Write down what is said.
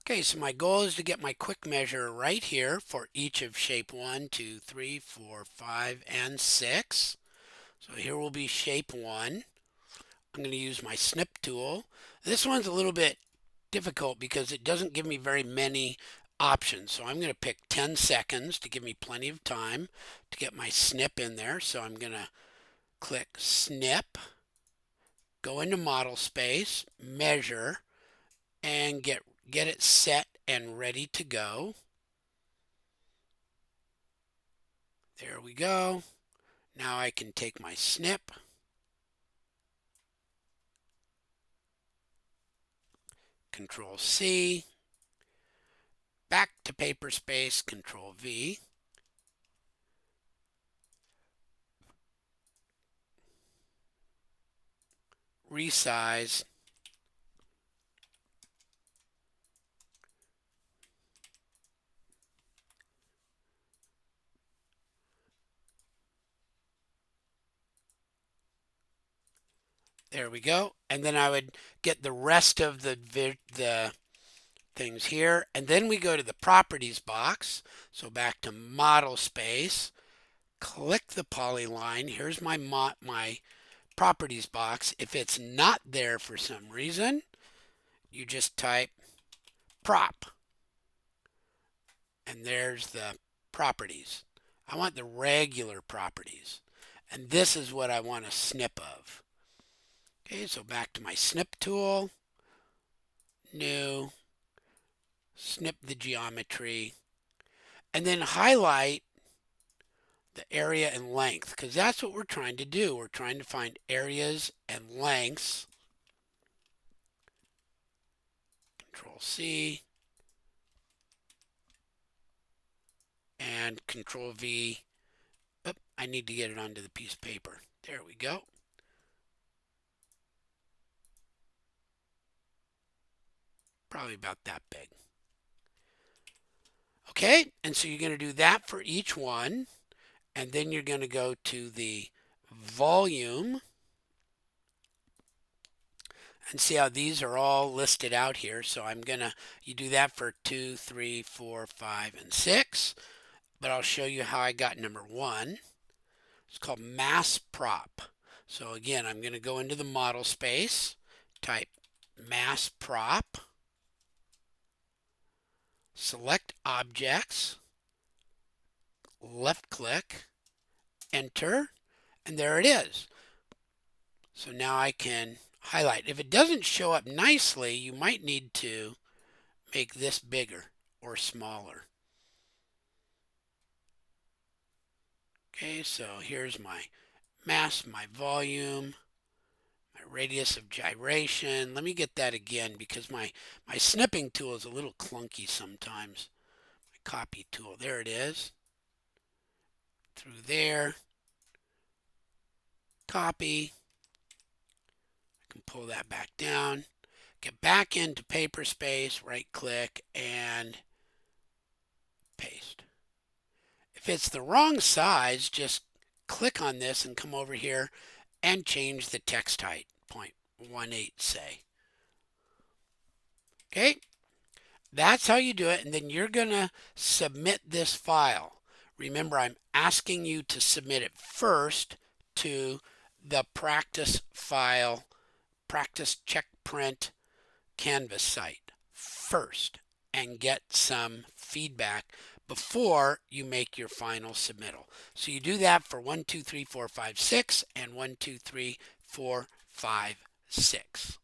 Okay, so my goal is to get my quick measure right here for each of shape 1, 2, 3, 4, 5, and 6. So here will be shape 1. I'm going to use my snip tool. This one's a little bit difficult because it doesn't give me very many options. So I'm going to pick 10 seconds to give me plenty of time to get my snip in there. So I'm going to click snip, go into model space, measure, and get it set and ready to go. There we go. Now I can take my snip, Control C, back to paper space, Control V, resize, there we go. And then I would get the rest of the things here. And then we go to the properties box. So back to model space, click the polyline. Here's my properties box. If it's not there for some reason, you just type prop. And there's the properties. I want the regular properties. And this is what I want a snip of. Okay, so back to my snip tool, new, snip the geometry, and then highlight the area and length, because that's what we're trying to do. We're trying to find areas and lengths. Control C and Control V. Oh, I need to get it onto the piece of paper. There we go. Probably about that big. Okay, and so you're going to do that for each one, and then you're going to go to the volume and see how these are all listed out here. So you do that for 2, 3, 4, 5, and 6, but I'll show you how I got number 1. It's called mass prop. So again, I'm going to go into the model space, type mass prop, select objects, left click, enter, and there it is. So now I can highlight. If it doesn't show up nicely, you might need to make this bigger or smaller. Okay, so here's my mass, my volume, my radius of gyration. Let me get that again because my snipping tool is a little clunky sometimes. My copy tool, there it is. Through there, copy. I can pull that back down. Get back into paper space, right click, and paste. If it's the wrong size, just click on this and come over here and change the text height, 0.18 say. Okay, that's how you do it, and then you're going to submit this file. Remember, I'm asking you to submit it first to the practice file, practice check print Canvas site first and get some feedback before you make your final submittal. So you do that for 1, 2, 3, 4, 5, 6 and 1, 2, 3, 4, 5, 6.